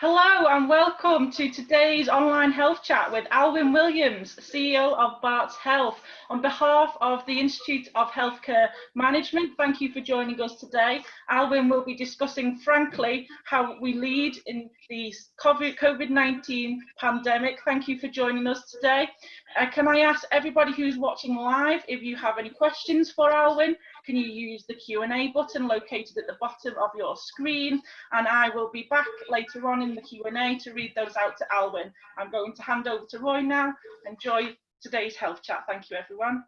Hello and welcome to today's online health chat with Alwen Williams, CEO of Barts Health. On behalf of the Institute of Healthcare Management, thank you for joining us today. Alwen will be discussing frankly how we lead in the COVID-19 pandemic. Thank you for joining us today. Can I ask everybody who's watching live, if you have any questions for Alwen, can you use the Q&A button located at the bottom of your screen, and I will be back later on in the Q&A to read those out to Alwen. I'm going to hand over to Roy now. Enjoy today's health chat. Thank you, everyone.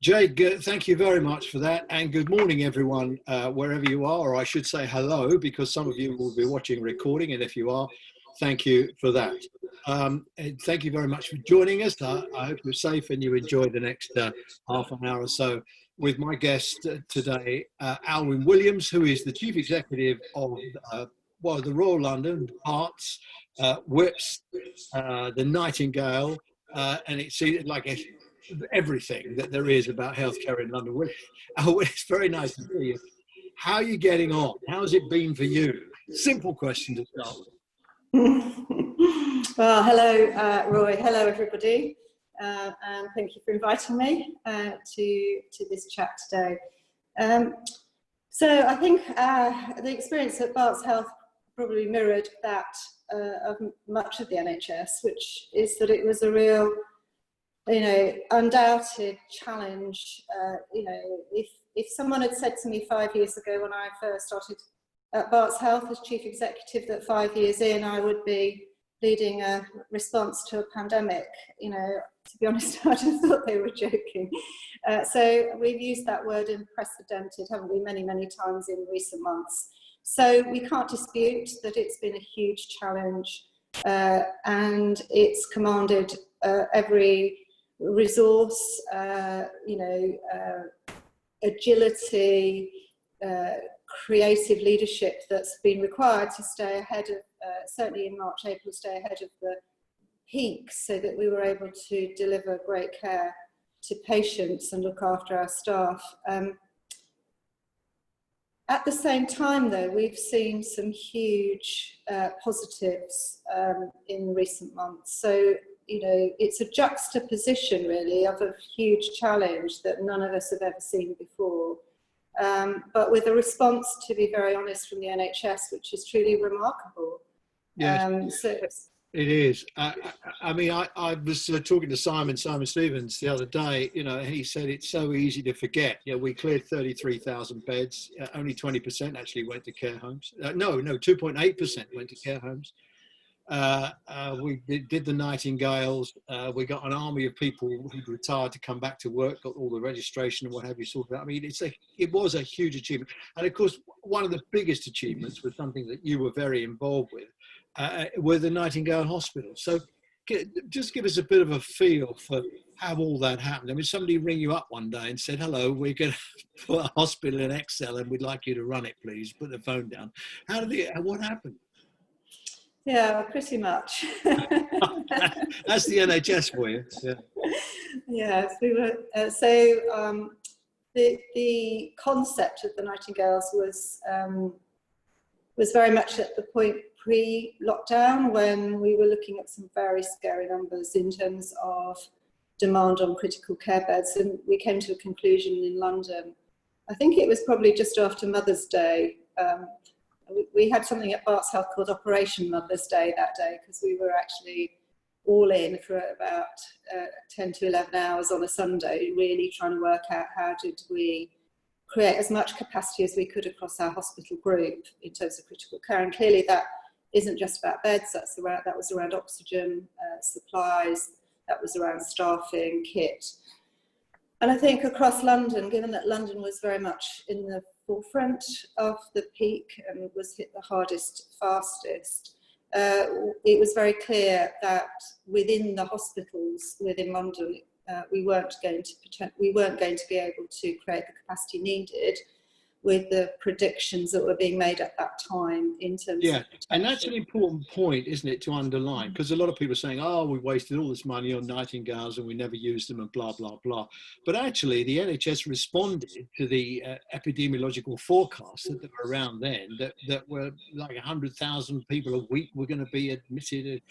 Jade, thank you very much for that, and good morning, everyone, wherever you are, or I should say hello, because some of you will be watching a recording, and if you are, thank you for that. And thank you very much for joining us. I hope you're safe and you enjoy the next half an hour or so with my guest today, Alwen Williams, who is the Chief Executive of the Royal London, Barts, Whips, the Nightingale, and it's like everything that there is about healthcare in London. It's very nice to see you. How are you getting on? How's it been for you? Simple question to start with. Well, hello, Roy. Hello, everybody. And thank you for inviting me to this chat today. So I think the experience at Barts Health probably mirrored that of much of the NHS, which is that it was a real, undoubted challenge. If someone had said to me 5 years ago when I first started at Barts Health as Chief Executive that 5 years in I would be leading a response to a pandemic, to be honest, I'd have thought they were joking. So we've used that word unprecedented, haven't we, many, many times in recent months. So we can't dispute that it's been a huge challenge and it's commanded every resource, agility, creative leadership that's been required to stay ahead of, certainly in March, April, stay ahead of the peak so that we were able to deliver great care to patients and look after our staff. At the same time, though, we've seen some huge positives in recent months. So, it's a juxtaposition, really, of a huge challenge that none of us have ever seen before. But with a response, to be very honest, from the NHS, which is truly remarkable. Yes, it is. I mean, I was talking to Simon Stevens the other day, he said it's so easy to forget. We cleared 33,000 beds, only 20% actually went to care homes. No, 2.8% went to care homes. We did the Nightingales. We got an army of people who retired to come back to work, got all the registration and what have you sorted out. I mean, it was a huge achievement. And of course, one of the biggest achievements was something that you were very involved with, were the Nightingale Hospital. So just give us a bit of a feel for how all that happened. I mean, somebody ring you up one day and said, hello, we're going to put a hospital in Excel and we'd like you to run it, please. Put the phone down. What happened? Yeah, pretty much. That's the NHS for you. Yeah. Yes, we were. The concept of the Nightingales was very much at the point pre-lockdown when we were looking at some very scary numbers in terms of demand on critical care beds, and we came to a conclusion in London. I think it was probably just after Mother's Day. We had something at Barts Health called Operation Mother's Day that day, because we were actually all in for about 10 to 11 hours on a Sunday, really trying to work out how did we create as much capacity as we could across our hospital group in terms of critical care. And clearly that isn't just about beds, that was around oxygen, supplies, that was around staffing, kit. And I think across London, given that London was very much in the forefront of the peak and was hit the hardest, fastest, it was very clear that within the hospitals within London, we weren't going to be able to create the capacity needed. with the predictions that were being made at that time in terms of protection. And that's an important point, isn't it, to underline, because a lot of people are saying, oh, we wasted all this money on nightingales and we never used them and blah, blah, blah. But actually, the NHS responded to the epidemiological forecasts that were around then, that were like 100,000 people a week were going to be admitted,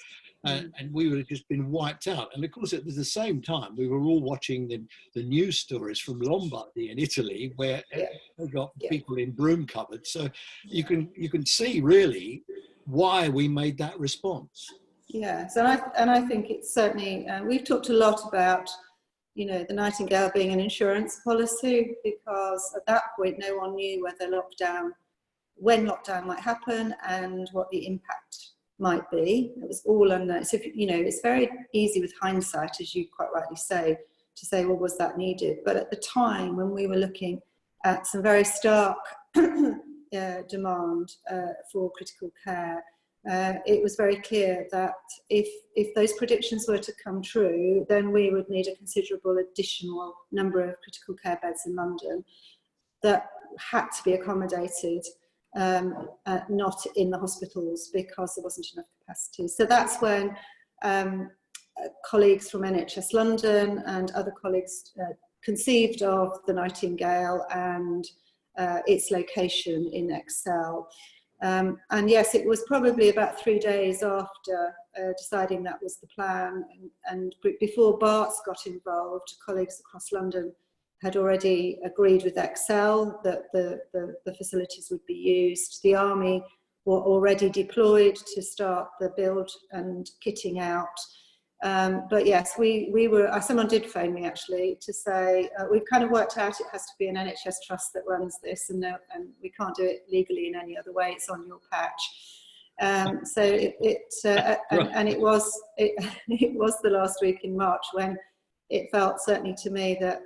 and we would have just been wiped out. And of course, at the same time, we were all watching the news stories from Lombardy in Italy, where they got people in broom cupboards. So you can see really why we made that response. Yes, and I think it's certainly, we've talked a lot about, you know, the Nightingale being an insurance policy, because at that point no one knew when lockdown might happen and what the impact might be. It was all unknown. So, you know, it's very easy with hindsight, as you quite rightly say, to say, well, was that needed? But at the time when we were looking at some very stark demand for critical care, it was very clear that if those predictions were to come true, then we would need a considerable additional number of critical care beds in London that had to be accommodated, not in the hospitals, because there wasn't enough capacity. So that's when colleagues from NHS London and other colleagues conceived of the Nightingale and its location in Excel. And yes, it was probably about 3 days after deciding that was the plan, and before Barts got involved, colleagues across London had already agreed with Excel that the facilities would be used. The Army were already deployed to start the build and kitting out. But yes, we were, someone did phone me actually to say, we've kind of worked out it has to be an NHS trust that runs this, and we can't do it legally in any other way, it's on your patch. So it was the last week in March when it felt certainly to me that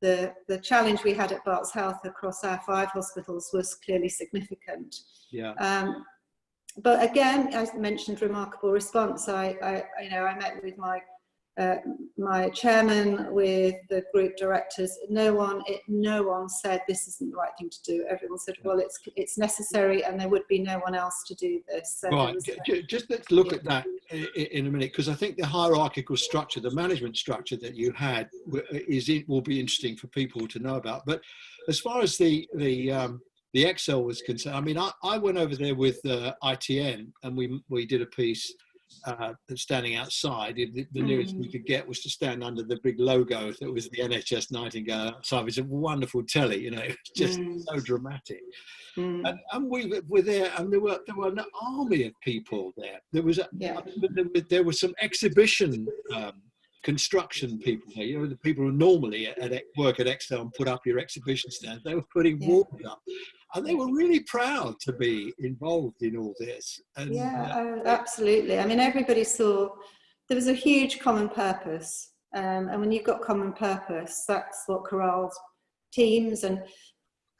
the challenge we had at Barts Health across our 5 hospitals was clearly significant. Yeah. But again, as mentioned, remarkable response. I met with my chairman, with the group directors. No one said this isn't the right thing to do. Everyone said, well, it's necessary, and there would be no one else to do this. So right. Just let's look at that in a minute, because I think the hierarchical structure, the management structure that you had, will be interesting for people to know about. But as far as the Excel was concerned, I mean, I went over there with ITN, and we did a piece standing outside. The nearest we could get was to stand under the big logo that was the NHS Nightingale outside. It was a wonderful telly, you know, it was just so dramatic. And we were there, and there were an army of people there. There was some exhibition construction people there, you know, the people who normally work at Excel and put up your exhibition stand. They were putting walls up, and they were really proud to be involved in all this. And, absolutely. I mean, everybody saw there was a huge common purpose, and when you've got common purpose, that's what corrals teams. And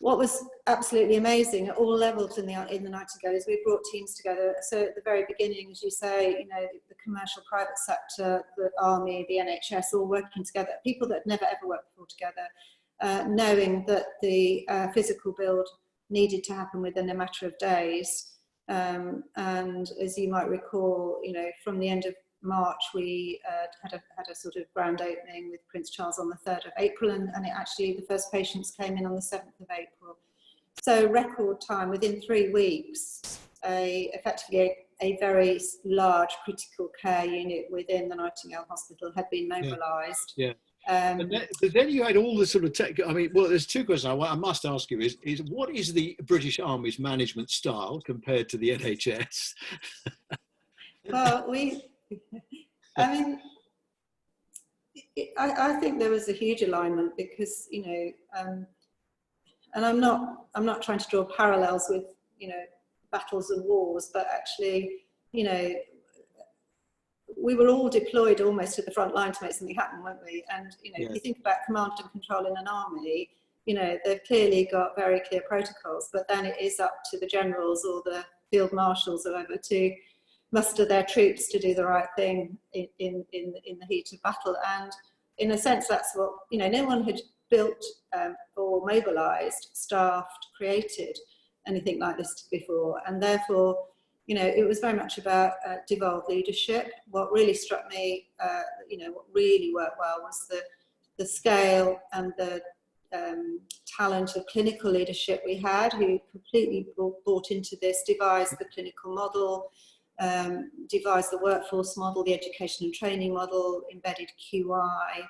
what was absolutely amazing at all levels in the Nightingale is we brought teams together. So at the very beginning, as you say, you know, the commercial private sector, the Army, the NHS, all working together, people that had never ever worked before together, knowing that the physical build needed to happen within a matter of days. And as you might recall, you know, from the end of March, we had a sort of grand opening with Prince Charles on the 3rd of April, and the first patients came in on the 7th of April. So record time, within 3 weeks, effectively a very large critical care unit within the Nightingale Hospital had been mobilised. Yeah. But then you had all the sort of tech. I mean, well, there's 2 questions I must ask you: is what is the British Army's management style compared to the NHS? Well, I mean, I think there was a huge alignment because, you know, and I'm not trying to draw parallels with, you know, battles and wars, but actually, you know, we were all deployed almost to the front line to make something happen, weren't we? And, you know, if you think about command and control in an army, you know, they've clearly got very clear protocols, but then it is up to the generals or the field marshals or whatever to muster their troops to do the right thing in the heat of battle. And in a sense, that's what, you know, no one had built or mobilised, staffed, created anything like this before. And therefore, you know, it was very much about devolved leadership. What really struck me, you know, what really worked well was the scale and the talent of clinical leadership we had, who completely bought into this, devised the clinical model, devised the workforce model, the education and training model, embedded QI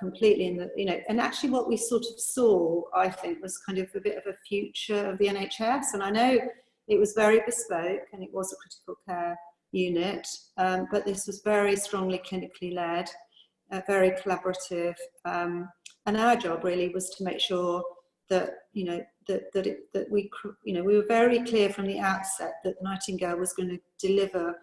completely in the, you know, and actually what we sort of saw, I think, was kind of a bit of a future of the NHS. And I know it was very bespoke and it was a critical care unit, but this was very strongly clinically led, very collaborative. And our job really was to make sure that, you know, that we, you know, we were very clear from the outset that Nightingale was going to deliver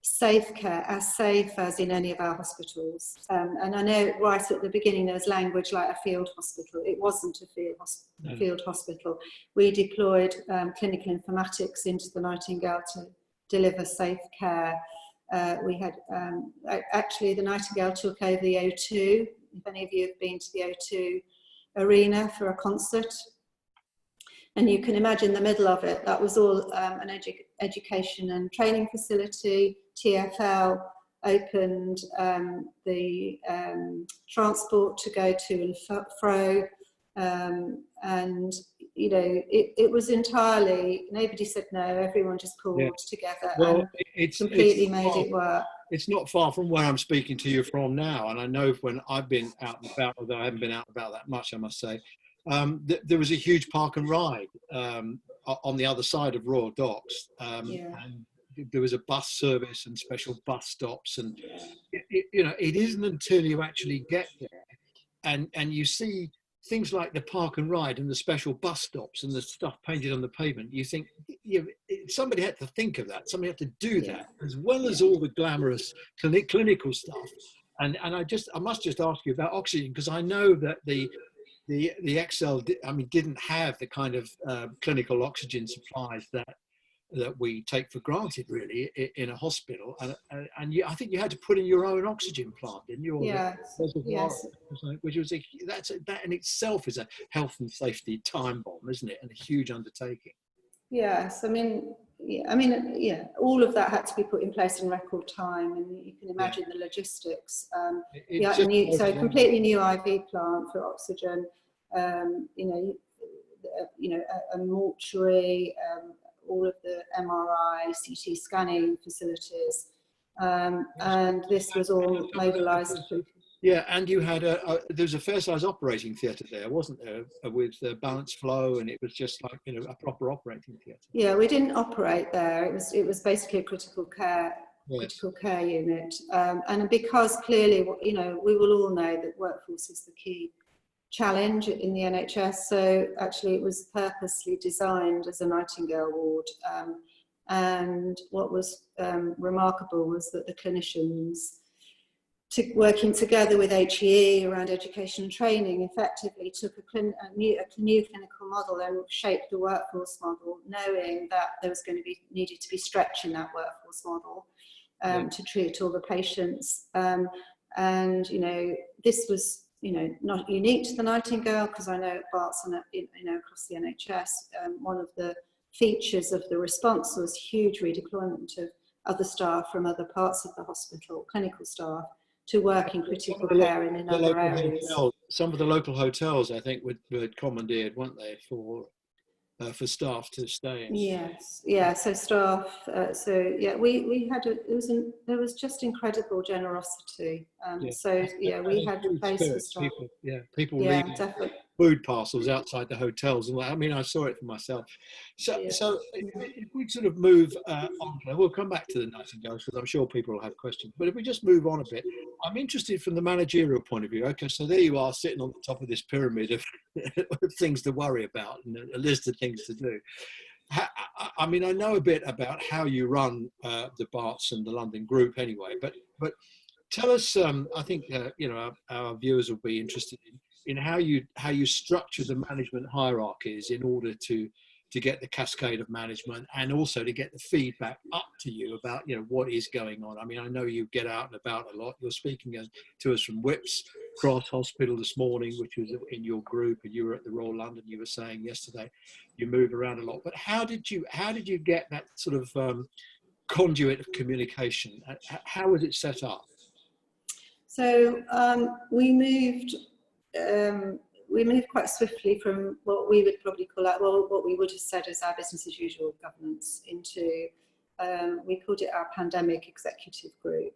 safe care, as safe as in any of our hospitals. And I know right at the beginning there was language like a field hospital. It wasn't a field hospital. We deployed clinical informatics into the Nightingale to deliver safe care. We had, actually the Nightingale took over the O2. If any of you have been to the O2 arena for a concert, and you can imagine the middle of it, that was all an education and training facility. TfL opened the transport to go to and fro, and you know, it was entirely, nobody said no, everyone just pulled together, well, and it's made it work. It's not far from where I'm speaking to you from now, and I know when I've been out and about, although I haven't been out and about that much, I must say, there was a huge park and ride on the other side of Royal Docks, and there was a bus service and special bus stops, and you know, it isn't until you actually get there and you see things like the park and ride and the special bus stops and the stuff painted on the pavement, you think, somebody had to think of that, somebody had to do that, as well as all the glamorous clinical stuff. And I must just ask you about oxygen, because I know that the Excel, I mean, didn't have the kind of clinical oxygen supplies that we take for granted, really, in a hospital. And I think you had to put in your own oxygen plant, didn't you? Yes. Which was that in itself is a health and safety time bomb, isn't it? And a huge undertaking. Yes, I mean, all of that had to be put in place in record time, and you can imagine the logistics. So a completely new IV plant for oxygen. You know, a mortuary. All of the MRI, CT scanning facilities, and this was all mobilised. Yeah, and you had there was a fair-size operating theatre there, wasn't there, with balanced flow, and it was just like, you know, a proper operating theatre. Yeah, we didn't operate there. It was basically a critical care unit, and because clearly, you know, we will all know that workforce is the key challenge in the NHS, so actually it was purposely designed as a Nightingale ward, and what was remarkable was that the clinicians, working together with HEE around education and training, effectively took a new clinical model and shaped the workforce model, knowing that there was going to be needed to be stretch in that workforce model to treat all the patients, and you know, this was, you know, not unique to the Nightingale, because I know at Barts and you know, across the NHS, one of the features of the response was huge redeployment of other staff from other parts of the hospital, clinical staff, to work in critical care and in other areas. Some of the local hotels, I think, were commandeered, weren't they, for staff to stay in? Yes, yeah. So staff. We had there was just incredible generosity. We had space for staff. People leaving food parcels outside the hotels, and I mean, I saw it for myself. So if we sort of move on, we'll come back to the Nightingales because I'm sure people will have questions. But if we just move on a bit, I'm interested from the managerial point of view. Okay, so there you are, sitting on the top of this pyramid of things to worry about and a list of things to do. I mean, I know a bit about how you run the Barts and the London group anyway, but tell us, I think you know, our viewers will be interested in how you structure the management hierarchies in order to get the cascade of management, and also to get the feedback up to you about, you know, what is going on. I mean, I know you get out and about a lot. You're speaking to us from whips Cross Hospital this morning, which was in your group, and you were at the Royal London. You were saying yesterday, you move around a lot. But how did you get that sort of conduit of communication? How was it set up? So we moved quite swiftly from what we would probably call what we would have said as our business as usual governance into, we called it our pandemic executive group.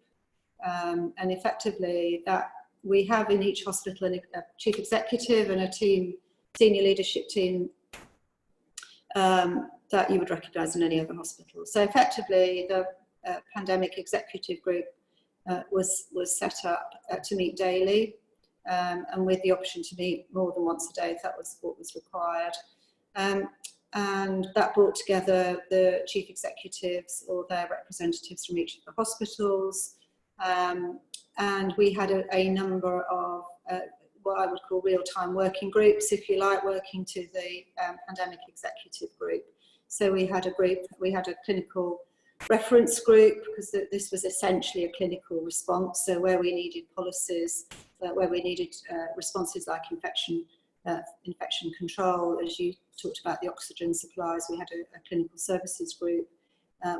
And effectively that we have in each hospital a chief executive and a team, senior leadership team that you would recognise in any other hospital. So effectively the pandemic executive group was set up to meet daily, and with the option to meet more than once a day if that was what was required. And that brought together the chief executives or their representatives from each of the hospitals. And we had a number of what I would call real-time working groups, if you like, working to the pandemic executive group. So we had a clinical reference group, because this was essentially a clinical response. So where we needed policies, where we needed responses like infection control, as you talked about the oxygen supplies, we had a clinical services group,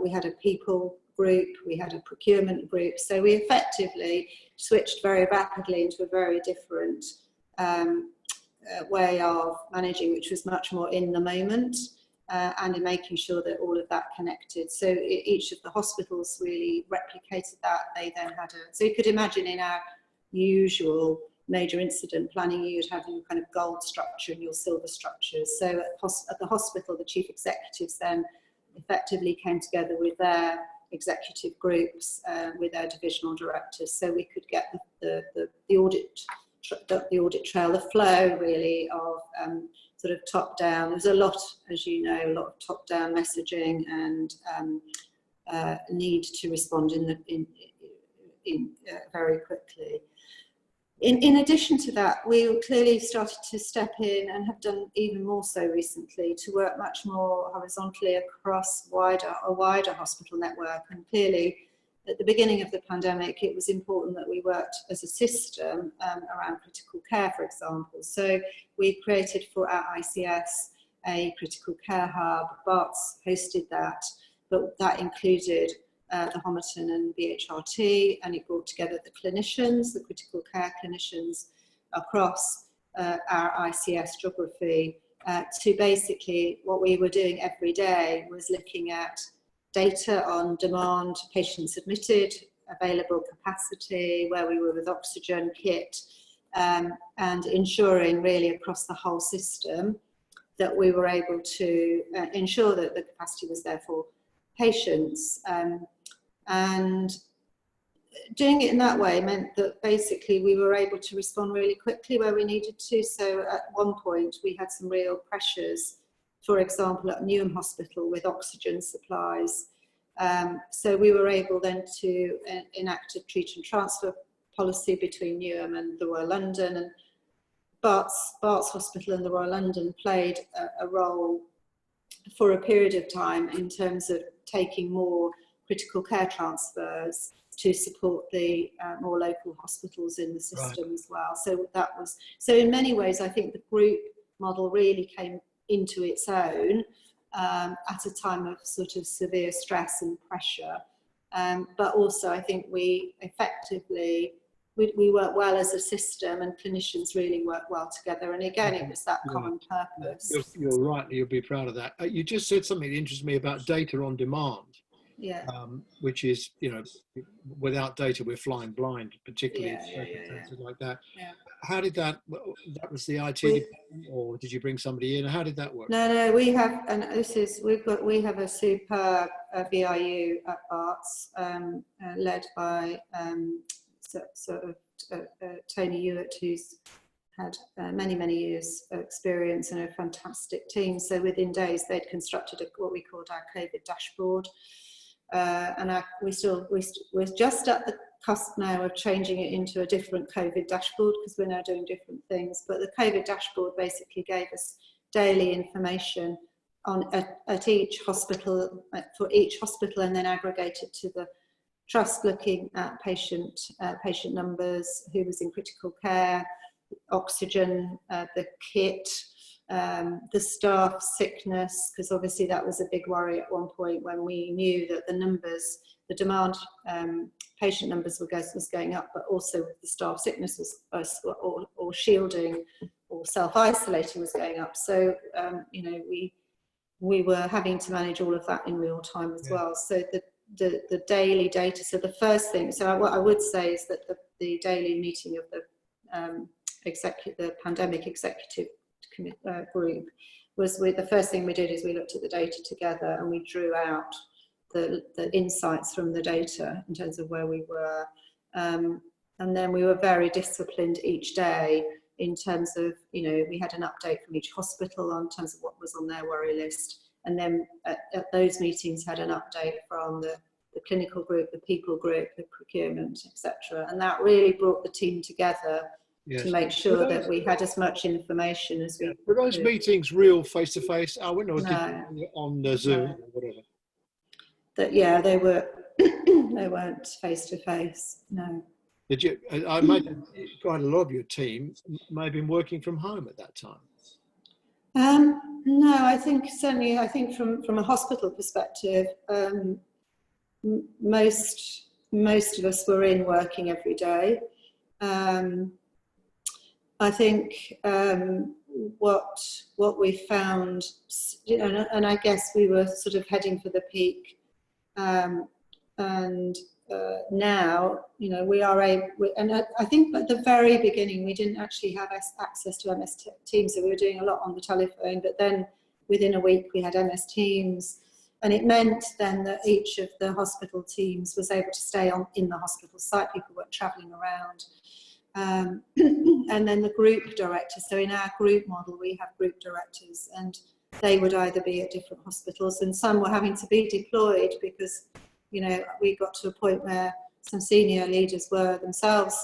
we had a people group, we had a procurement group. So we effectively switched very rapidly into a very different way of managing, which was much more in the moment. And in making sure that all of that connected. So each of the hospitals really replicated that. They then had so you could imagine in our usual major incident planning, you'd have your kind of gold structure and your silver structures. So at the hospital, the chief executives then effectively came together with their executive groups, with their divisional directors, so we could get the audit trail, the flow really of sort of top down. There's a lot, as you know, a lot of top down messaging and need to respond very quickly. In addition to that, we clearly started to step in and have done even more so recently to work much more horizontally across a wider hospital network. And clearly, at the beginning of the pandemic, it was important that we worked as a system around critical care, for example. So we created for our ICS a critical care hub. Barts hosted that, but that included the Homerton and BHRT, and it brought together the clinicians, the critical care clinicians across our ICS geography to basically what we were doing every day was looking at data on demand, patients admitted, available capacity, where we were with oxygen, kit, and ensuring really across the whole system that we were able to ensure that the capacity was there for patients. And doing it in that way meant that basically we were able to respond really quickly where we needed to. So at one point we had some real pressures, for example, at Newham Hospital with oxygen supplies. So we were able then to enact a treat and transfer policy between Newham and the Royal London, and Barts Hospital and the Royal London played a role for a period of time in terms of taking more critical care transfers to support the more local hospitals in the system. Right. As well. So in many ways, I think the group model really came into its own at a time of sort of severe stress and pressure. But also I think we effectively, we work well as a system, and clinicians really work well together. And again, it was that common purpose. You're right, you'll be proud of that. You just said something that interests me about data on demand. Yeah. Which is, you know, without data we're flying blind, particularly in circumstances like that. Yeah. How did that was the IT department, or did you bring somebody in? How did that work? No, we have, and we have a superb BIU at Barts, led by Tony Hewitt, who's had many years of experience and a fantastic team. So within days they'd constructed what we called our COVID dashboard. And we're just at the cusp now of changing it into a different COVID dashboard, because we're now doing different things. But the COVID dashboard basically gave us daily information on at each hospital, for each hospital, and then aggregated to the trust looking at patient numbers, who was in critical care, oxygen, the kit, the staff sickness, because obviously that was a big worry at one point when we knew that the demand, patient numbers was going up, but also the staff sickness or shielding or self-isolating was going up. So, you know, we were having to manage all of that in real time as well. So the daily data. So the first thing, so what I would say is that the daily meeting of the pandemic executive group was the first thing we did is we looked at the data together and we drew out the insights from the data in terms of where we were, and then we were very disciplined each day in terms of, you know, we had an update from each hospital on terms of what was on their worry list, and then at those meetings had an update from the clinical group, the people group, the procurement, etc. And that really brought the team together to make sure that we had as much information as we could. Were those meetings real face-to-face, Alwen, or No. on the Zoom or whatever? Yeah, they were. They weren't face-to-face, no. Did you? I imagine quite a lot of your team may have been working from home at that time. No, I think certainly. I think from a hospital perspective, most of us were in working every day. I think what we found, you know, and I guess we were sort of heading for the peak, and now, you know, we are able, and I think at the very beginning we didn't actually have access to MS Teams, so we were doing a lot on the telephone, but then within a week we had MS Teams, and it meant then that each of the hospital teams was able to stay in the hospital site, people weren't travelling around. And then the group directors, so in our group model we have group directors, and they would either be at different hospitals, and some were having to be deployed because, you know, we got to a point where some senior leaders were themselves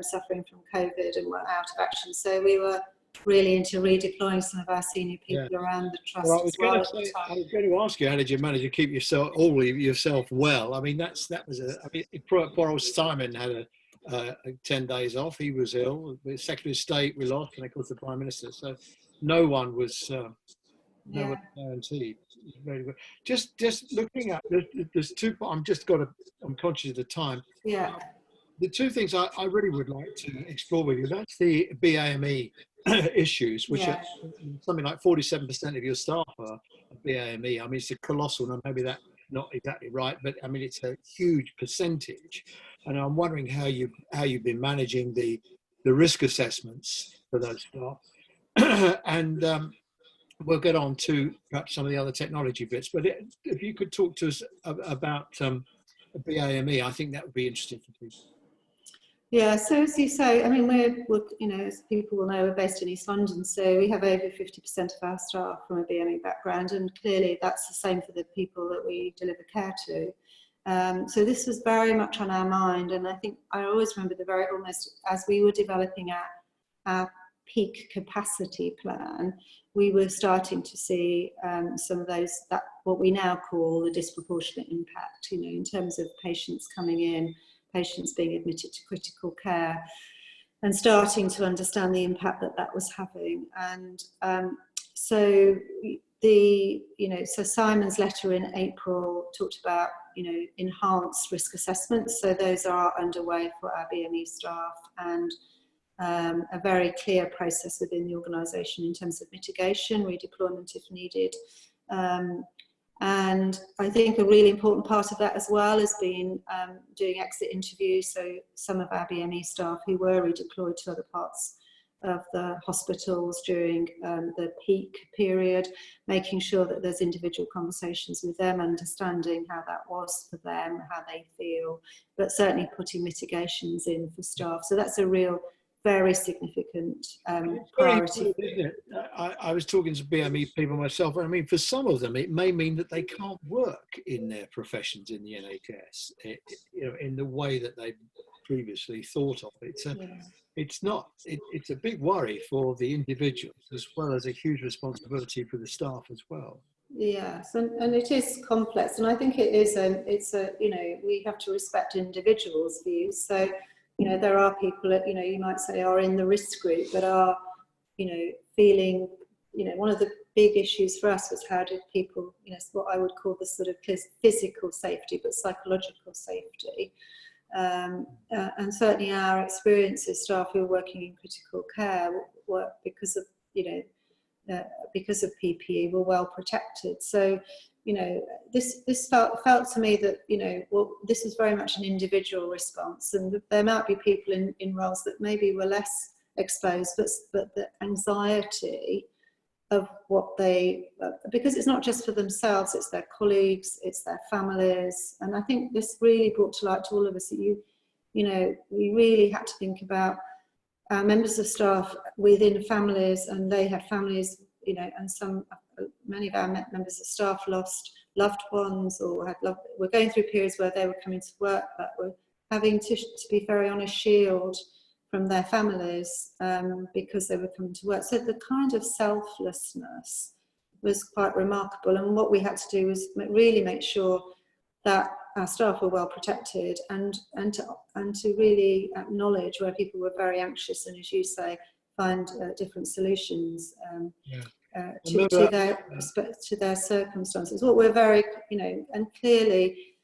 suffering from COVID and were out of action. So we were really into redeploying some of our senior people around the trust. Well, I was going to ask you, how did you manage to keep yourself well? I mean, that was I mean, poor old Simon had 10 days off. He was ill. The Secretary of State we lost, and of course the Prime Minister. So no one was guaranteed. Very good. Just looking at there's two. I'm conscious of the time. Yeah. The two things I really would like to explore with you. That's the BAME issues, which are something like 47% of your staff are BAME. I mean, it's a colossal number. Maybe that's not exactly right, but I mean, it's a huge percentage. And I'm wondering how you've been managing the risk assessments for those staff. And we'll get on to perhaps some of the other technology bits. But if you could talk to us about BAME, I think that would be interesting for people. Yeah, so as you say, I mean, we're you know, as people will know, we're based in East London, so we have over 50% of our staff from a BAME background, and clearly that's the same for the people that we deliver care to. So this was very much on our mind, and I think I always remember almost as we were developing our peak capacity plan, we were starting to see some of those, that what we now call the disproportionate impact, you know, in terms of patients coming in, patients being admitted to critical care, and starting to understand the impact that was having. And so Simon's letter in April talked about, you know, enhanced risk assessments. So those are underway for our BME staff, and a very clear process within the organisation in terms of mitigation, redeployment if needed. And I think a really important part of that as well has been doing exit interviews. So some of our BME staff who were redeployed to other parts of the hospitals during the peak period, making sure that there's individual conversations with them, understanding how that was for them, how they feel, but certainly putting mitigations in for staff. So that's a real, very significant priority. I was talking to BME people myself, and I mean, for some of them, it may mean that they can't work in their professions in the NHS, you know, in the way that they previously thought of. It's a big worry for the individuals, as well as a huge responsibility for the staff as well. Yes, and it is complex, and I think it is it's a, you know, we have to respect individuals' views. So, you know, there are people that, you know, you might say are in the risk group, but are, you know, feeling, you know, one of the big issues for us was how did people, you know, what I would call the sort of physical safety, but psychological safety. And certainly our experiences, staff who are working in critical care, were because of, you know, because of PPE, were well protected. So, you know, this felt to me that, you know, well, this was very much an individual response, and there might be people in roles that maybe were less exposed, but the anxiety of what they, because it's not just for themselves, it's their colleagues, it's their families, and I think this really brought to light to all of us that you know, we really had to think about our members of staff within families, and they had families, you know, and many of our members of staff lost loved ones, or were going through periods where they were coming to work but were having to be very on a shield from their families because they were coming to work. So the kind of selflessness was quite remarkable, and what we had to do was really make sure that our staff were well protected, and to really acknowledge where people were very anxious, and as you say, find different solutions to their circumstances. What we're very, you know, and clearly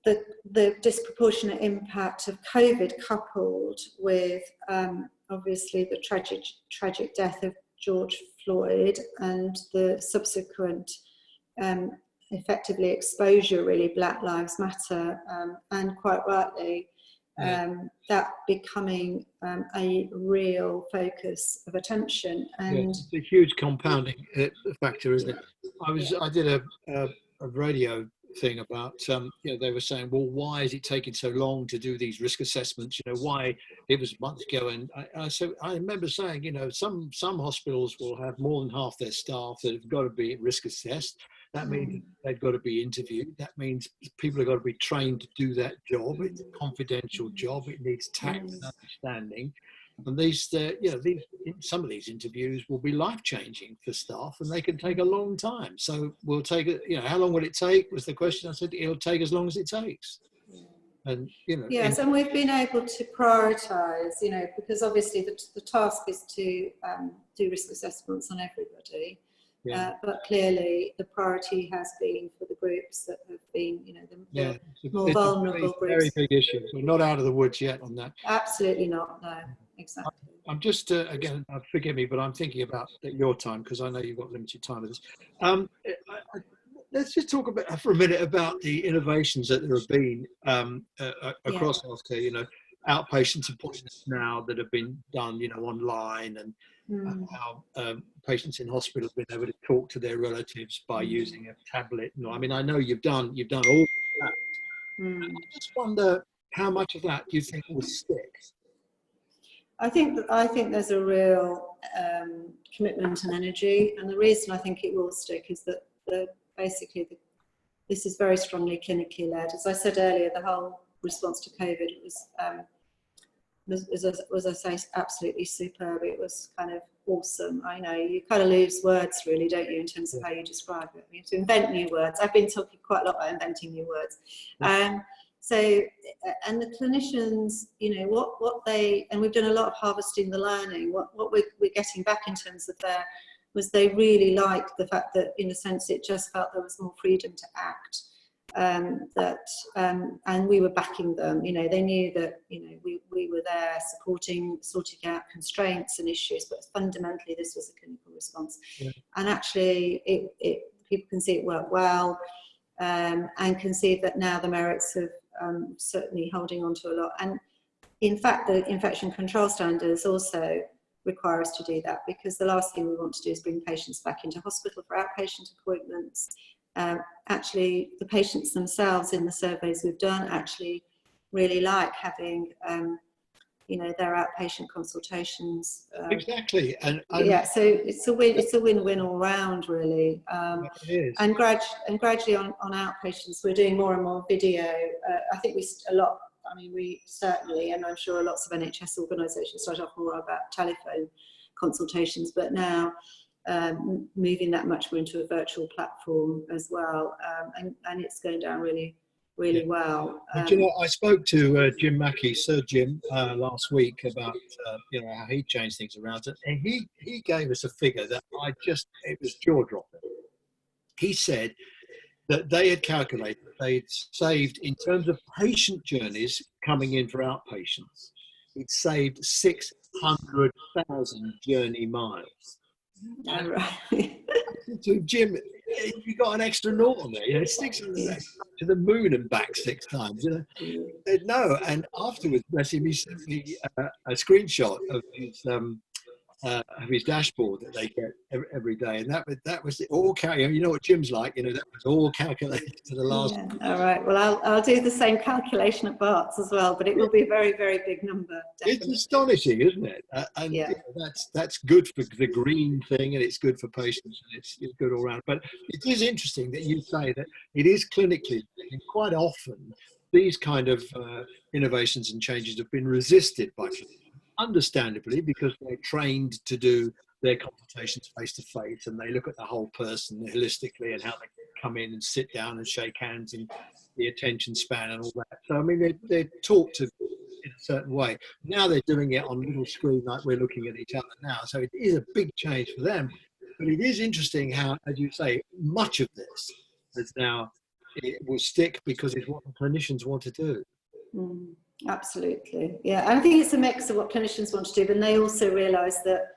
the disproportionate impact of COVID, coupled with obviously the tragic death of George Floyd and the subsequent effectively exposure, really, Black Lives Matter, and quite rightly, that becoming a real focus of attention. And it's a huge compounding factor, isn't it? I did a radio thing about, you know, they were saying, well, why is it taking so long to do these risk assessments? You know, why it was months ago, and I remember saying, you know, some hospitals will have more than half their staff that have got to be risk assessed. That means they've got to be interviewed. That means people have got to be trained to do that job. It's a confidential job. It needs tact and understanding. And these, you know, some of these interviews will be life-changing for staff, and they can take a long time. So we'll take it. You know, how long will it take? Was the question. I said it'll take as long as it takes. And you know. Yes, and we've been able to prioritise. You know, because obviously the task is to do risk assessments on everybody. Yeah. But clearly the priority has been for the groups that have been, you know, the more vulnerable groups. Very big issue. We're not out of the woods yet on that. Absolutely not, no, exactly. I'm just, again, forgive me, but I'm thinking about your time, because I know you've got limited time with this. Let's just talk for a minute about the innovations that there have been across healthcare, you know, outpatient appointments now that have been done, you know, online, and how patients in hospital have been able to talk to their relatives by using a tablet. No, I mean, I know you've done all of that. I just wonder how much of that do you think will stick? I think there's a real commitment and energy, and the reason I think it will stick is that this is very strongly clinically led. As I said earlier, the whole response to COVID was I say, absolutely superb. It was kind of awesome. I know you kind of lose words, really, don't you, in terms of how you describe it. You have to invent new words. I've been talking quite a lot about inventing new words. So, and the clinicians, you know, what they, and we've done a lot of harvesting the learning. What we're getting back in terms of they really liked the fact that, in a sense, it just felt there was more freedom to act. And we were backing them. You know, they knew that, you know, we were there sorting out constraints and issues, but fundamentally this was a clinical response. And actually people can see it work well, and can see that now the merits of certainly holding on to a lot. And in fact, the infection control standards also require us to do that, because the last thing we want to do is bring patients back into hospital for outpatient appointments. Actually, the patients themselves, in the surveys we've done, actually really like having, you know, their outpatient consultations. Exactly, and yeah, so it's a win-win all round, really. It is. And gradually on outpatients, we're doing more and more video. I think we certainly, and I'm sure lots of NHS organisations start off more about telephone consultations, but now moving that much more into a virtual platform as well, and it's going down really well. But, you know, I spoke to Jim Mackey, Sir Jim, last week about you know, how he changed things around, and he gave us a figure that it was jaw dropping. He said that they had calculated they'd saved, in terms of patient journeys coming in for outpatients, it saved 600,000 journey miles. Oh, right. To Jim, you got an extra naught on there, you know, 600 to the moon and back 6 times, you know. Said no, and afterwards, bless him, he sent me a screenshot of his dashboard that they get every day, and that was all calculated. You know what Jim's like, you know, that was all calculated to the last. Yeah. All right. Well, I'll do the same calculation at Barts as well, but it will be a very, very big number. Definitely. It's astonishing, isn't it? And yeah. You know, that's good for the green thing, and it's good for patients, and it's good all around. But it is interesting that you say that it is clinically, and quite often these kind of innovations and changes have been resisted by clinicians, understandably, because they're trained to do their consultations face to face, and they look at the whole person holistically and how they come in and sit down and shake hands and the attention span and all that. So I mean, they're taught to in a certain way. Now they're doing it on little screen like we're looking at each other now. So it is a big change for them. But it is interesting how, as you say, much of this is now, it will stick because it's what the clinicians want to do. Absolutely. Yeah, I think it's a mix of what clinicians want to do, but they also realise that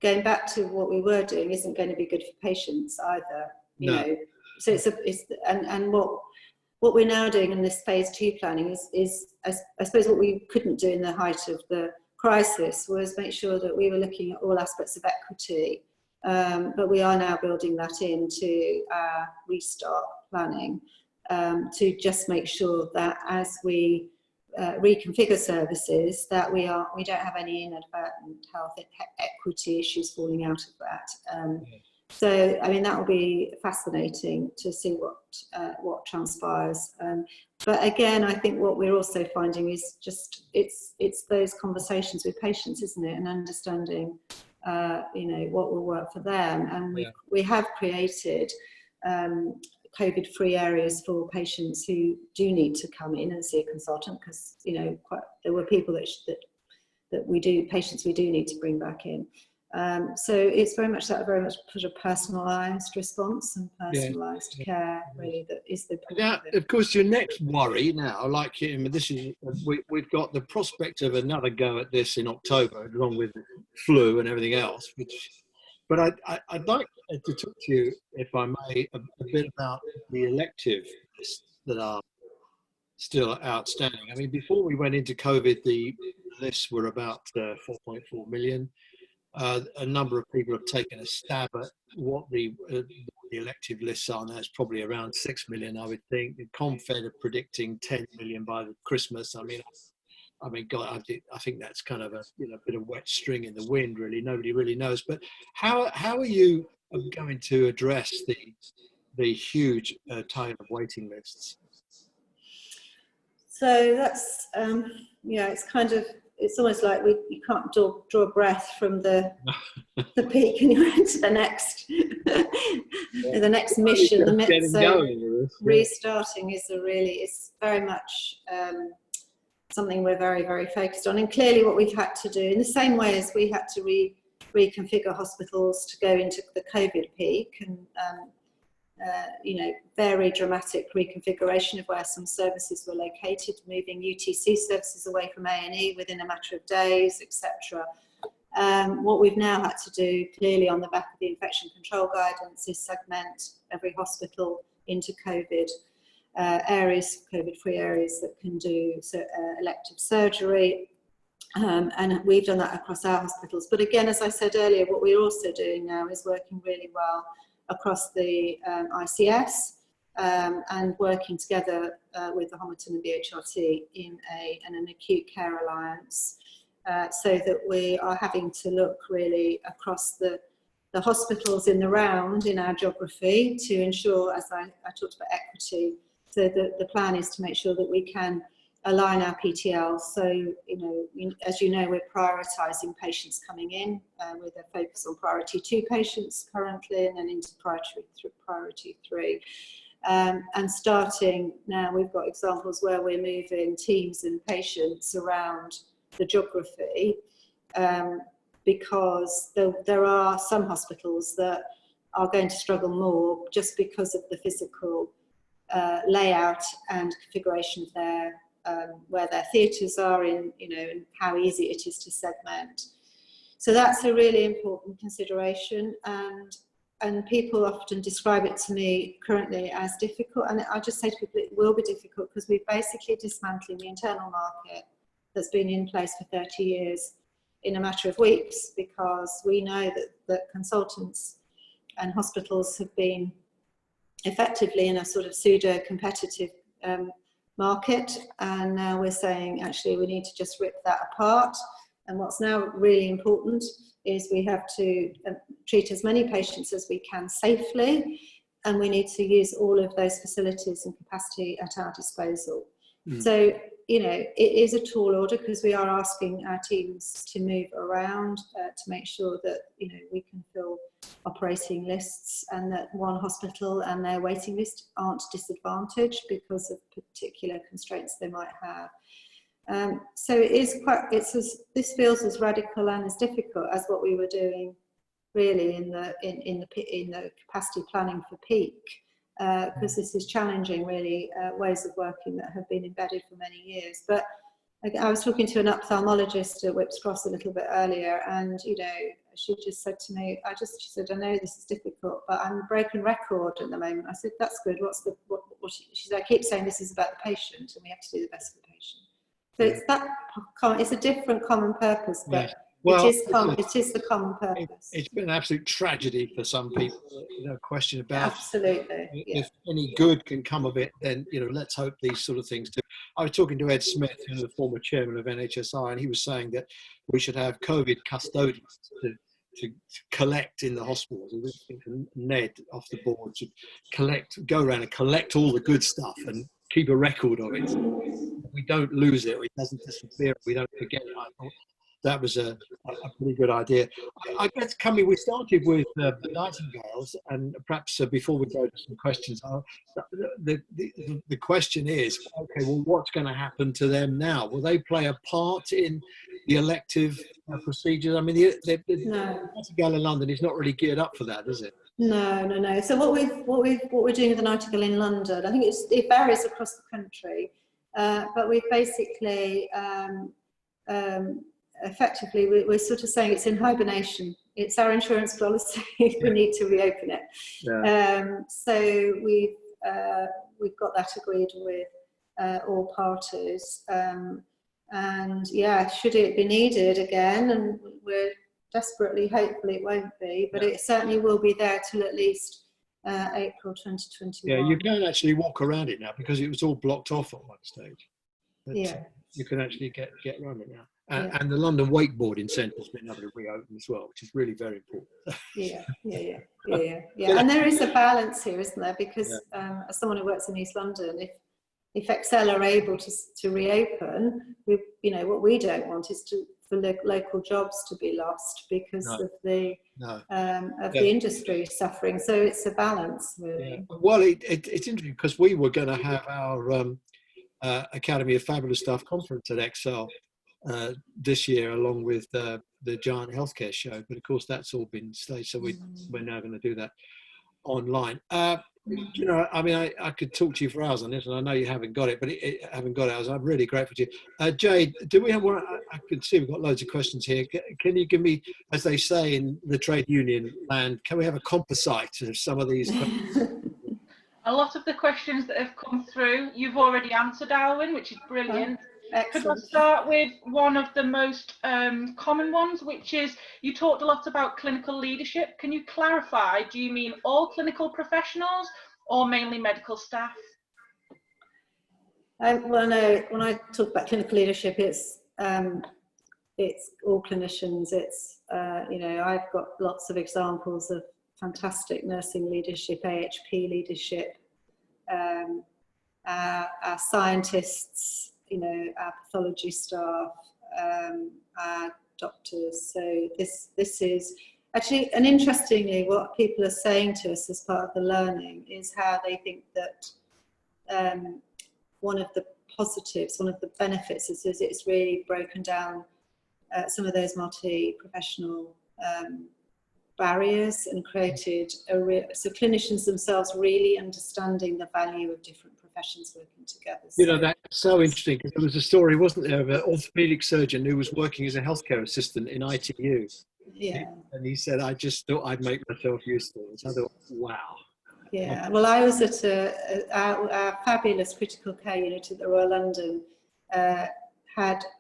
going back to what we were doing isn't going to be good for patients either. You know, so and what we're now doing in this phase 2 planning is I suppose what we couldn't do in the height of the crisis was make sure that we were looking at all aspects of equity, but we are now building that into our restart planning to just make sure that as we reconfigure services, that we don't have any inadvertent health equity issues falling out of that. So I mean, that will be fascinating to see what transpires. But again, I think what we're also finding is just it's those conversations with patients, isn't it, and understanding you know, what will work for them. And we have created COVID-free areas for patients who do need to come in and see a consultant, because, you know, there were people patients we do need to bring back in. So it's very much sort of personalised response and personalised care, really, that is the point. Now, of course, your next worry now, like this is, we've got the prospect of another go at this in October, along with flu and everything else. But I'd like to talk to you, if I may, a bit about the elective lists that are still outstanding. I mean, before we went into COVID, the lists were about 4.4 million. A number of people have taken a stab at what the elective lists are now. It's probably around 6 million, I would think. The Confed are predicting 10 million by the Christmas. I mean, God, I think that's kind of a bit of wet string in the wind, really. Nobody really knows. But how are you going to address the huge tide of waiting lists? So that's it's almost like you can't draw a breath from the peak and you're into the next the next mission. Restarting is it's very much something we're very, very focused on. And clearly what we've had to do, in the same way as we had to reconfigure hospitals to go into the COVID peak, and very dramatic reconfiguration of where some services were located, moving UTC services away from A&E within a matter of days, etc. What we've now had to do, clearly on the back of the infection control guidance, is segment every hospital into COVID areas, COVID-free areas that can do elective surgery, and we've done that across our hospitals. But again, as I said earlier, what we're also doing now is working really well across the ICS and working together with the Homerton and BHRT in an acute care alliance, so that we are having to look really across the hospitals in the round in our geography to ensure, as I talked about, equity. So the plan is to make sure that we can align our PTL. So, you know, as you know, we're prioritising patients coming in with a focus on priority 2 patients currently, and then into priority 3. And starting now, we've got examples where we're moving teams and patients around the geography, because there are some hospitals that are going to struggle more just because of the physical layout and configuration of their where their theatres are in, you know, and how easy it is to segment. So that's a really important consideration, and people often describe it to me currently as difficult, and I just say to people it will be difficult because we're basically dismantling the internal market that's been in place for 30 years in a matter of weeks, because we know that consultants and hospitals have been effectively in a sort of pseudo-competitive market, and now we're saying actually we need to just rip that apart. And what's now really important is we have to treat as many patients as we can safely, and we need to use all of those facilities and capacity at our disposal. So, you know, it is a tall order because we are asking our teams to move around to make sure that, you know, we can fill operating lists, and that one hospital and their waiting list aren't disadvantaged because of particular constraints they might have. So it is quite, this feels as radical and as difficult as what we were doing really in the capacity planning for peak, because this is challenging really ways of working that have been embedded for many years. But I was talking to an ophthalmologist at Whipps Cross a little bit earlier, and, you know, she just said to me, she said, I know this is difficult, but I'm a broken record at the moment. I said, that's good. She said, I keep saying this is about the patient and we have to do the best for the patient. So it's a different common purpose, but well, it is the common purpose. It's been an absolute tragedy for some people, no question about it. Absolutely. If any good can come of it, then, you know, let's hope these sort of things do. I was talking to Ed Smith, who's the former chairman of NHSI, and he was saying that we should have COVID custodians to collect in the hospitals. And Ned off the board should go around and collect all the good stuff and keep a record of it. We don't lose it, or it doesn't disappear, we don't forget it. I thought that was a pretty good idea. I guess, Cummy, we started with the Nightingales, and perhaps before we go to some questions, the question is, okay, well, what's going to happen to them now? Will they play a part in the elective procedures? I mean, the Nightingale in London is not really geared up for that, is it? No. So what we're doing with the Nightingale in London, I think it varies across the country, but we've basically effectively we're sort of saying it's in hibernation. It's our insurance policy. We need to reopen it. So we've got that agreed with all parties, and should it be needed again, and we're desperately hopeful it won't be, but it certainly will be there till at least April 2021. Yeah, you can actually walk around it now because it was all blocked off at one stage. But, you can actually get around it now. And the London Wakeboarding Centre's been able to reopen as well, which is really very important. Yeah. And there is a balance here, isn't there? Because as someone who works in East London, if Excel are able to reopen, what we don't want is for local jobs to be lost because of the industry suffering. So it's a balance, really. Yeah. Well, it's interesting because we were going to have our Academy of Fabulous Stuff conference at Excel this year, along with the Giant Healthcare Show, but of course that's all been staged, so we're now going to do that online. You know, I mean, I could talk to you for hours on this, and I know you haven't got it, but haven't got it. I'm really grateful to you. Jade, do we have one? I can see we've got loads of questions here. Can you give me, as they say in the trade union land, can we have a composite of some of these questions? A lot of the questions that have come through, you've already answered, Alwen, which is brilliant. Could I start with one of the most common ones, which is, you talked a lot about clinical leadership. Can you clarify, do you mean all clinical professionals or mainly medical staff? Well, no, when I talk about clinical leadership, it's all clinicians. It's, I've got lots of examples of fantastic nursing leadership, AHP leadership, our scientists, you know, our pathology staff, our doctors. So this is actually, and interestingly, what people are saying to us as part of the learning is how they think that one of the positives, one of the benefits is it's really broken down some of those multi-professional barriers and created so clinicians themselves really understanding the value of different professions working together. You know, that's so interesting, because there was a story, wasn't there, of an orthopedic surgeon who was working as a healthcare assistant in ITU. Yeah. And he said, I just thought I'd make myself useful. So I thought, wow. Yeah, well, I was at our fabulous critical care unit at the Royal London.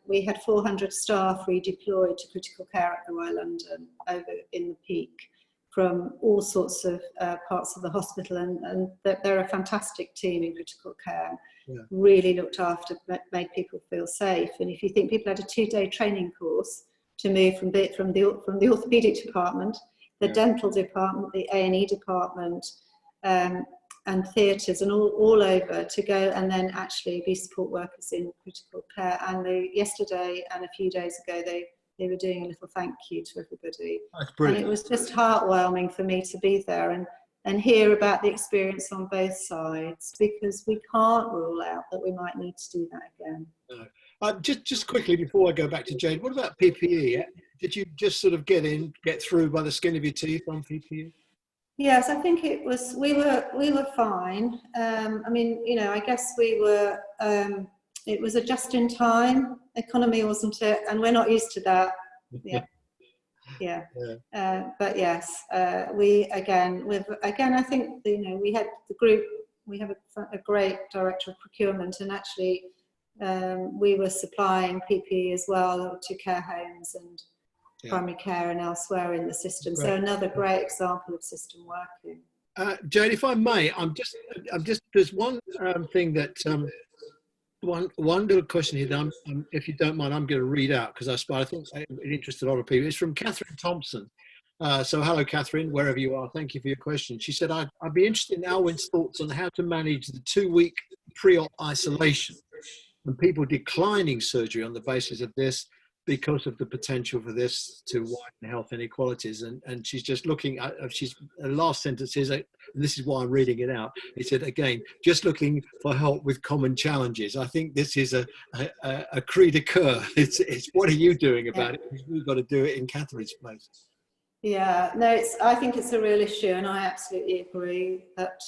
We had 400 staff redeployed to critical care at the Royal London over in the peak from all sorts of parts of the hospital, and they're a fantastic team in critical care. Yeah. Really looked after, made people feel safe. And if you think people had a 2-day training course to move from the orthopedic department, the dental department, the A&E department, and theatres and all over to go and then actually be support workers in critical care. And yesterday and a few days ago, they were doing a little thank you to everybody. That's brilliant. And it was just heartwarming for me to be there and hear about the experience on both sides, because we can't rule out that we might need to do that again. No. Just quickly before I go back to Jade, what about PPE? Did you just sort of get through by the skin of your teeth on PPE? Yes, I think we were fine. I mean, you know, I guess we were. It was a just-in-time economy, wasn't it? And we're not used to that. Yeah. But yes, I think, you know, we had the group. We have a great director of procurement, and actually, we were supplying PPE as well to care homes and primary care and elsewhere in the system. Great. So another great example of system working. Jade, if I may, I'm just there's one thing that one little question here that if you don't mind, I'm going to read out, because I think it interested a lot of people. It's from Catherine Thompson. So hello, Catherine, wherever you are. Thank you for your question. She said, I'd be interested in Alwen's thoughts on how to manage the 2-week pre-op isolation and people declining surgery on the basis of this, because of the potential for this to widen health inequalities. And she's just looking at, her last sentence is, and this is why I'm reading it out, it said, again, just looking for help with common challenges. I think this is a cri de coeur. It's what are you doing about it? We've got to do it in Catherine's place. Yeah, no, I think it's a real issue, and I absolutely agree that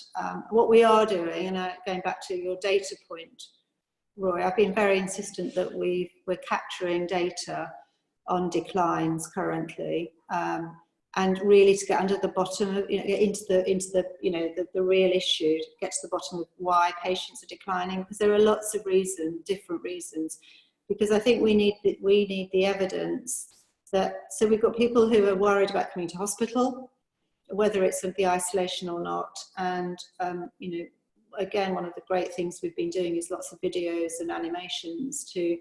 what we are doing, and going back to your data point, Roy, I've been very insistent that we're capturing data on declines currently, and really to get under the bottom of, you know, into the you know, the real issue, to get to the bottom of why patients are declining, because there are lots of reasons, different reasons. Because I think we need the evidence that, so we've got people who are worried about coming to hospital, whether it's the isolation or not, and you know, again, one of the great things we've been doing is lots of videos and animations to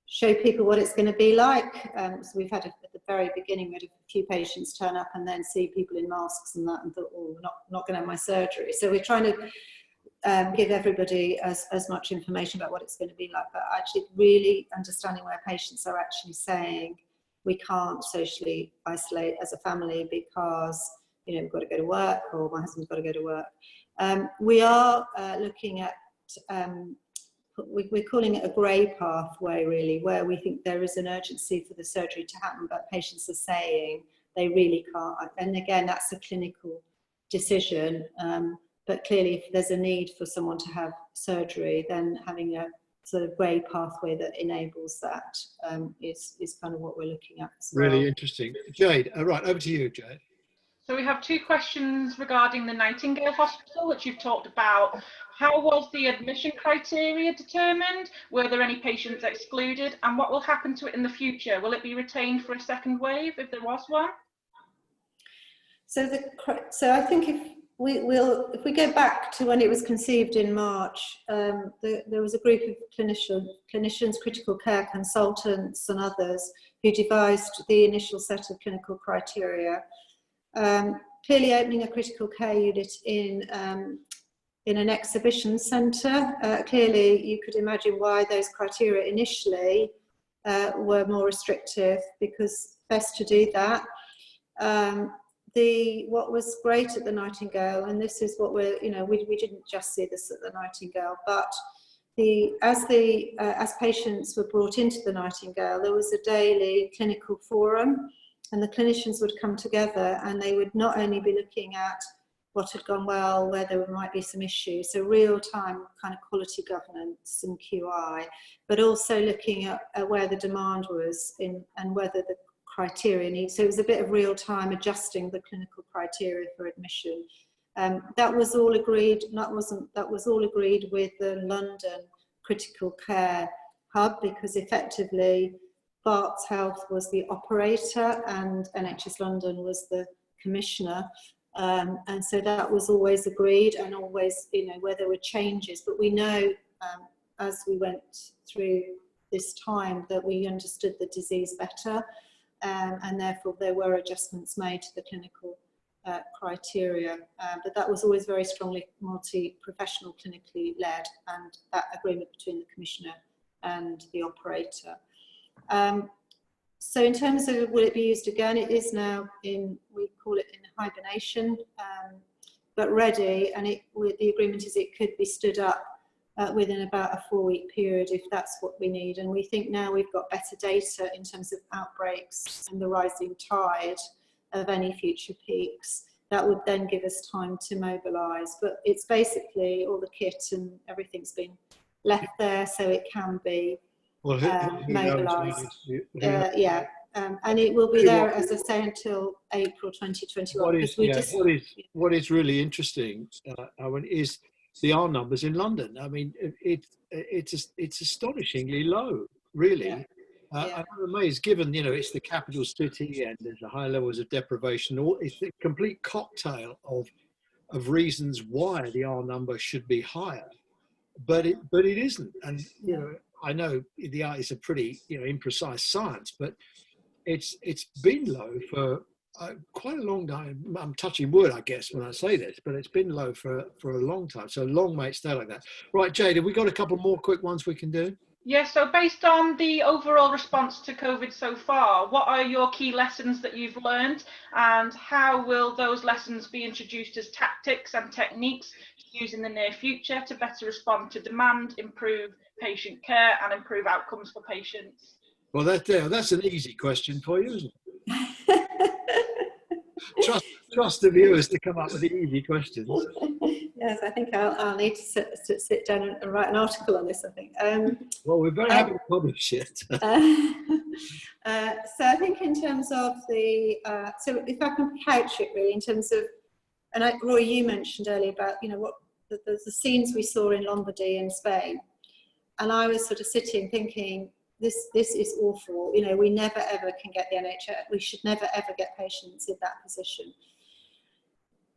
show people what it's going to be like. So we've had, at the very beginning, we had a few patients turn up and then see people in masks and that, and thought, oh, not going to have my surgery. So we're trying to give everybody as much information about what it's going to be like, but actually really understanding where patients are actually saying, we can't socially isolate as a family because, you know, we've got to go to work, or my husband's got to go to work. We are looking at, we're calling it a grey pathway, really, where we think there is an urgency for the surgery to happen, but patients are saying they really can't. And again, that's a clinical decision, but clearly if there's a need for someone to have surgery, then having a sort of grey pathway that enables that is kind of what we're looking at as well. Really interesting. Jade, right, over to you, Jade. So we have 2 questions regarding the Nightingale Hospital, which you've talked about. How was the admission criteria determined? Were there any patients excluded? And what will happen to it in the future? Will it be retained for a second wave if there was one? So I think if we go back to when it was conceived in March, there was a group of clinicians, critical care consultants and others who devised the initial set of clinical criteria. Clearly opening a critical care unit in in an exhibition centre. Clearly, you could imagine why those criteria initially were more restrictive, because best to do that. What was great at the Nightingale, and this is what we're, we didn't just see this at the Nightingale, but as patients were brought into the Nightingale, there was a daily clinical forum, and the clinicians would come together and they would not only be looking at what had gone well, where there might be some issues, so real-time kind of quality governance and QI, but also looking at where the demand was and whether the criteria needs. So it was a bit of real-time adjusting the clinical criteria for admission. That was all agreed. That was all agreed with the London Critical Care Hub, because effectively Barts Health was the operator and NHS London was the commissioner. And so that was always agreed, and always, where there were changes. But we know as we went through this time that we understood the disease better, and therefore there were adjustments made to the clinical criteria. But that was always very strongly multi-professional clinically led, and that agreement between the commissioner and the operator. So in terms of will it be used again, it is now we call it in hibernation, but ready, and the agreement is it could be stood up within about a 4-week period if that's what we need. And we think now we've got better data in terms of outbreaks and the rising tide of any future peaks. That would then give us time to mobilise. But it's basically all the kit and everything's been left there so it can be mobilised. And it will be there, as I say, until April 2021. What is really interesting, Alwen, is the R numbers in London. I mean, it's astonishingly low, really. Yeah. I'm amazed, given it's the capital city and there's the high levels of deprivation. It's a complete cocktail of reasons why the R number should be higher, but it isn't. And I know the art is a pretty imprecise science, but it's been low for quite a long time. I'm touching wood, I guess, when I say this, but it's been low for a long time. So long may it stay like that. Right, Jade, have we got a couple more quick ones we can do? Yeah, so based on the overall response to COVID so far, what are your key lessons that you've learned, and how will those lessons be introduced as tactics and techniques to use in the near future to better respond to demand, improve patient care and improve outcomes for patients? Well, that's an easy question for you, isn't it? Trust the viewers to come up with the easy questions. Yes, I think I'll need to sit down and write an article on this, I think. Well, we're very happy to publish it. So I think in terms of so if I can couch it really in terms of, and Roy, you mentioned earlier about, what the scenes we saw in Lombardy in Spain. And I was sort of sitting thinking, this is awful. We never ever can get the NHS. We should never ever get patients in that position.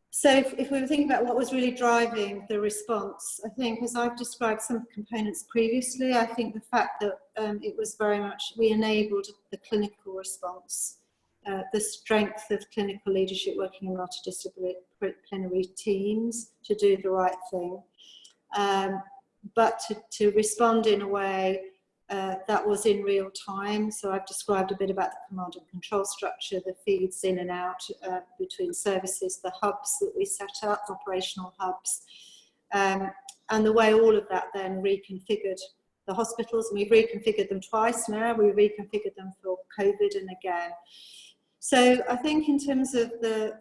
So if we were thinking about what was really driving the response, I think, as I've described some components previously, I think the fact that it was very much, we enabled the clinical response, the strength of clinical leadership working in multidisciplinary teams to do the right thing, but to respond in a way that was in real time. So I've described a bit about the command and control structure, the feeds in and out between services, the hubs that we set up, operational hubs, and the way all of that then reconfigured the hospitals. And we've reconfigured them twice now. We reconfigured them for COVID and again. So I think in terms of the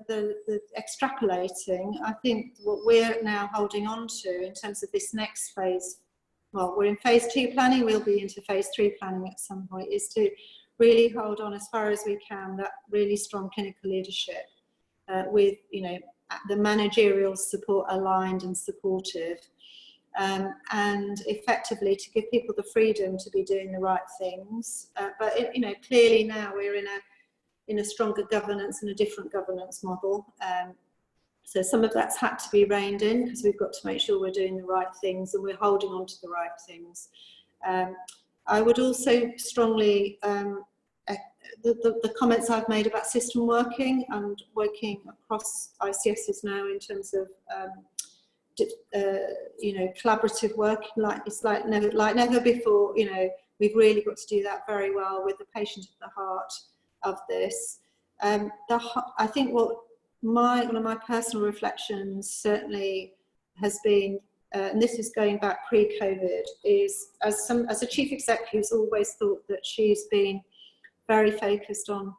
extrapolating, I think what we're now holding on to in terms of this next phase, well, we're in phase 2 planning, we'll be into phase 3 planning at some point, is to really hold on as far as we can that really strong clinical leadership with, the managerial support aligned and supportive, and effectively to give people the freedom to be doing the right things. But, clearly now we're in a stronger governance and a different governance model. So some of that's had to be reined in because we've got to make sure we're doing the right things and we're holding on to the right things. I would also strongly, the comments I've made about system working and working across ICSs now in terms of collaborative work, like never before. We've really got to do that very well with the patient at the heart of this. I think one of my personal reflections certainly has been, and this is going back pre-COVID, is as a chief exec who's always thought that she's been very focused on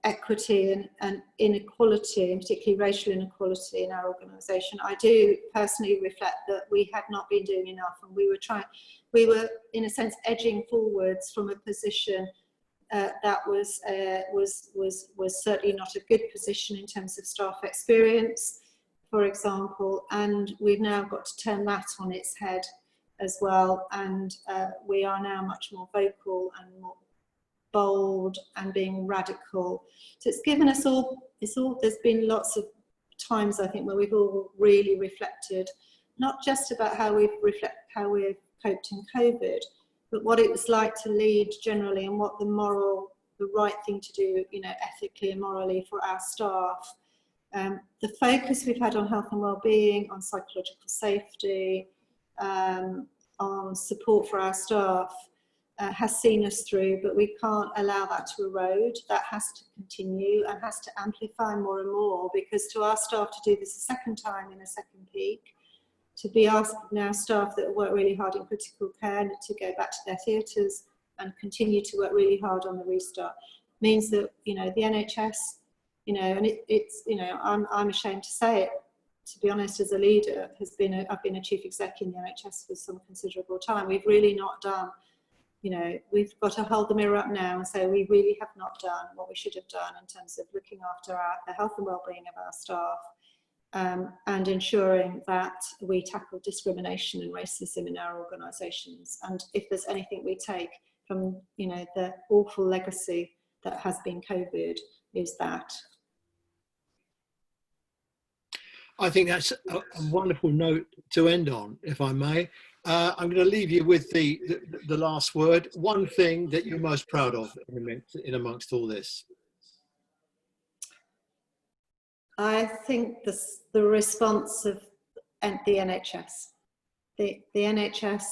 equity and inequality, and particularly racial inequality in our organisation. I do personally reflect that we had not been doing enough, and we were in a sense edging forwards from a position that was certainly not a good position in terms of staff experience, for example, and we've now got to turn that on its head as well, and we are now much more vocal and more bold and being radical. So it's given us there's been lots of times, I think, where we've all really reflected, not just about how we've coped in COVID, but what it was like to lead generally, and what the right thing to do, ethically and morally for our staff. The focus we've had on health and well-being, on psychological safety, on support for our staff, has seen us through, but we can't allow that to erode. That has to continue and has to amplify more and more, because to our staff to do this a second time in a second peak, to be asking now staff that work really hard in critical care to go back to their theatres and continue to work really hard on the restart, means that, the NHS, and I'm ashamed to say it, to be honest, as a leader, I've been a chief exec in the NHS for some considerable time. We've really not done, we've got to hold the mirror up now and say we really have not done what we should have done in terms of looking after the health and well-being of our staff, and ensuring that we tackle discrimination and racism in our organisations. And if there's anything we take from, the awful legacy that has been COVID, is that. I think that's a wonderful note to end on, if I may. I'm going to leave you with the last word. One thing that you're most proud of in amongst all this. I think the response of the NHS. The NHS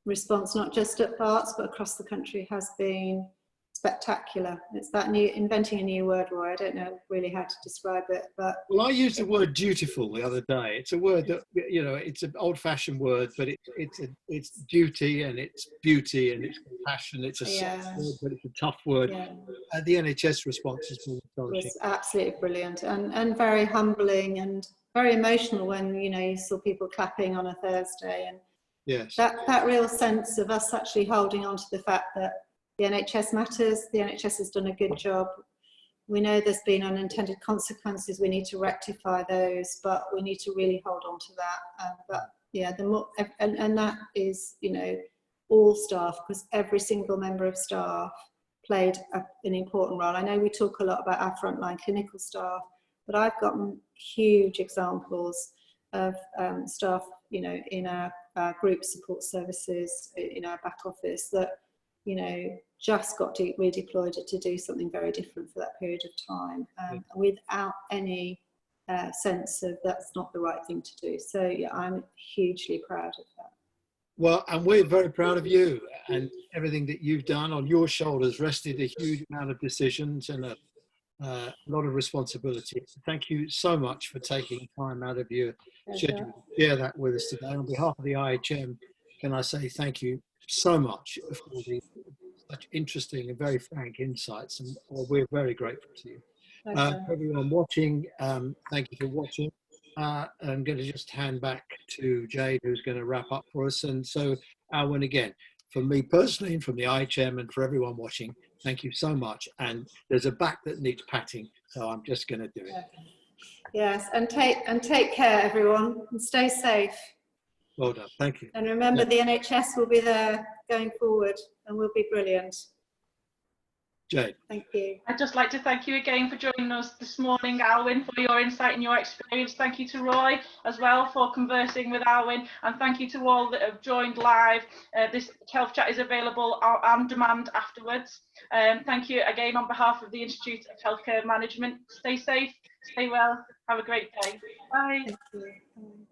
response, not just at Barts, but across the country, has been spectacular. It's that inventing a new word, Roy. I don't know really how to describe it, but. Well, I used the word dutiful the other day. It's a word that, it's an old-fashioned word, but it's duty and it's beauty and it's compassion. It's a soft word, but it's a tough word. Yeah. The NHS response has been astonishing. It was absolutely brilliant and very humbling and very emotional when, you saw people clapping on a Thursday, and yes, that real sense of us actually holding on to the fact that the NHS matters, the NHS has done a good job. We know there's been unintended consequences, we need to rectify those, but we need to really hold on to that. But yeah, and that is, all staff, because every single member of staff played an important role. I know we talk a lot about our frontline clinical staff, but I've gotten huge examples of staff, in our group support services, in our back office, that, just got redeployed to do something very different for that period of time, without any sense of that's not the right thing to do. So yeah, I'm hugely proud of that. Well, and we're very proud of you, and everything that you've done. On your shoulders rested a huge amount of decisions and a lot of responsibility. Thank you so much for taking time out of your schedule to share that with us today. On behalf of the IHM, can I say thank you so much for such interesting and very frank insights, and we're very grateful to you. Everyone watching, thank you for watching. I'm going to just hand back to Jade, who's going to wrap up for us. And so, Alwen, again, from me personally and from the IHM and for everyone watching, thank you so much. And there's a back that needs patting, so I'm just going to do it. Yes, and take care, everyone, and stay safe. Well done, thank you. And remember, the NHS will be there going forward and will be brilliant. Jade. Thank you. I'd just like to thank you again for joining us this morning, Alwen, for your insight and your experience. Thank you to Roy as well for conversing with Alwen, and thank you to all that have joined live. This Health Chat is available on demand afterwards. Thank you again on behalf of the Institute of Healthcare Management. Stay safe, Stay well. Have a great day. Bye. Thank you.